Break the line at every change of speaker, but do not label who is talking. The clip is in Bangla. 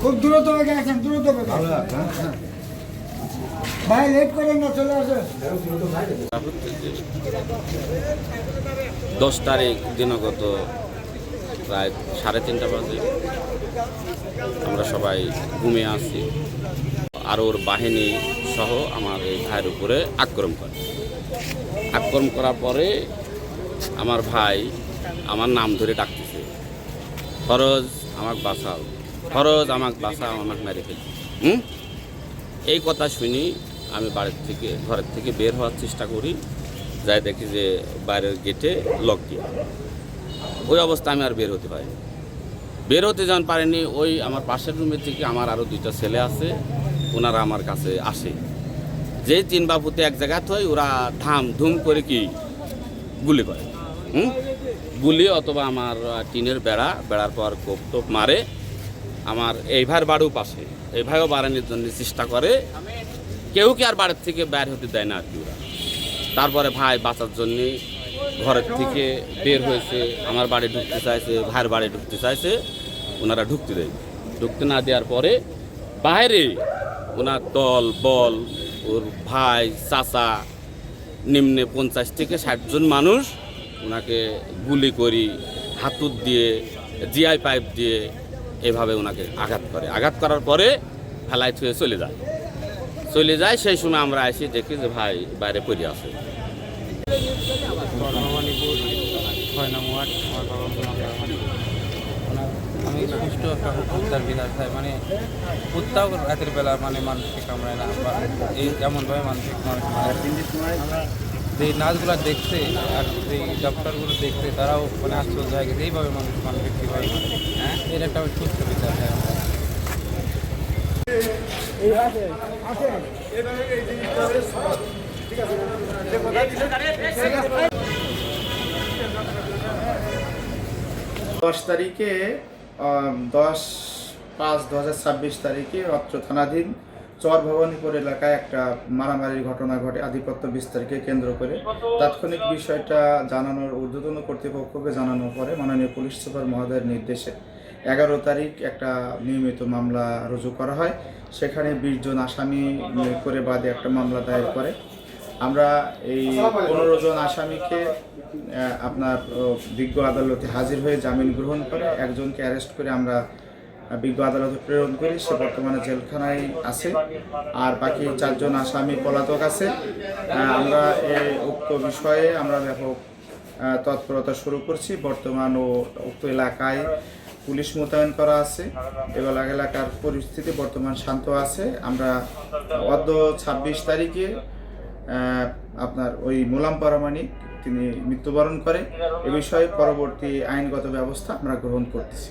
খুব দ্রুত গেছেন, দ্রুত ভাই, লেট করেন না, চলে আসেন।
10 তারিখ দিনগত প্রায় 3:30 বাজে আমরা সবাই ঘুমিয়ে আছি, আর ওর বাহিনী সহ আমার এই ভাইয়ের উপরে আক্রমণ করার পরে আমার ভাই আমার নাম ধরে ডাকতেছে, ফরজ আমাকে বাঁচাও, ফরজ আমাকে বাঁচাও, আমাকে মেরে ফেলছে। এই কথা শুনি আমি ঘরের থেকে বের হওয়ার চেষ্টা করি, যাই দেখি যে বাইরের গেটে লক দিয়ে। ওই অবস্থা আমি আর বের হতে পারিনি। বের হতে যখন পারিনি, ওই আমার পাশের রুমের থেকে আমার আরও 2টা ছেলে আছে, ওনারা আমার কাছে আসে। যেই 3 বাবুতে এক জায়গায় হয়, ওরা ধুম করে কি গুলি করে, গুলি অথবা আমার টিনের বেড়ার পর কোপ টোপ মারে। আমার এই ভাইয়ের বাড়িও পাশে, এই ভাইও বাড়ানোর জন্য চেষ্টা করে, কেউ কি আর বাড়ির থেকে বের হতে দেয় না আর কি ওরা। তারপরে ভাই বাঁচার জন্যে ঘরের থেকে বের হয়েছে, আমার বাড়ি ঢুকতে চাইছে, ভাইয়ের বাড়ি ঢুকতে চাইছে, ওনারা ঢুকতে না দেওয়ার পরে বাইরে ওনার দল বল, ওর ভাই চাচা নিম্নে 50 থেকে 60 জন মানুষ ওনাকে গুলি করি, হাতুড় দিয়ে, জিআই পাইপ দিয়ে এভাবে ওনাকে আঘাত করার পরে ফেলাই থুয়ে চলে যায়। সেই সময় আমরা এসে দেখি যে ভাই বাইরে পড়ে আছে।
আমি সুষ্ঠু একটা হত্যার বিচার চাই, মানে হত্যাও রাতের বেলা মানে মানুষকে কামড়ায় না, বা এই এমনভাবে মানুষ যে নাচগুলো দেখছে আর যেই ডক্টরগুলো দেখছে তারাও মানে আশ্চর্য হয়ে গেছে, এইভাবে মানুষকে কীভাবে এর একটা সুস্থ বিচার চাই আমরা।
10 তারিখে 10/5/2026 তারিখে অত্র থানাধীন চর ভবানীপুর এলাকায় একটা মারামারির ঘটনা ঘটে আধিপত্য বিস্তারকে কেন্দ্র করে। তাৎক্ষণিক বিষয়টা জানানোর ঊর্ধ্বতন কর্তৃপক্ষকে জানানোর পরে মাননীয় পুলিশ সুপার মহোদয়ের নির্দেশে 11 তারিখ একটা নিয়মিত মামলা রুজু করা হয়। সেখানে 20 জন আসামি করে বাদে একটা মামলা দায়ের করে। আমরা এই 15 জন আসামিকে আপনার বিজ্ঞ আদালতে হাজির হয়ে জামিন গ্রহণ করে একজনকে অ্যারেস্ট করে আমরা বিজ্ঞ আদালতে প্রেরণ করি। সে বর্তমানে জেলখানায় আছে, আর বাকি 4 জন আসামি পলাতক আছে। আমরা এই উক্ত বিষয়ে আমরা ব্যাপক তৎপরতা শুরু করছি। বর্তমান উক্ত এলাকায় পুলিশ মোতায়েন করা আছে এবং এলাকার পরিস্থিতি বর্তমান শান্ত আছে। আমরা অদ্য 26 তারিখে আপনার ওই মোলাম পারামানিক তিনি মৃত্যুবরণ করে। এ বিষয়ে পরবর্তী আইনগত ব্যবস্থা আমরা গ্রহণ করতেছি।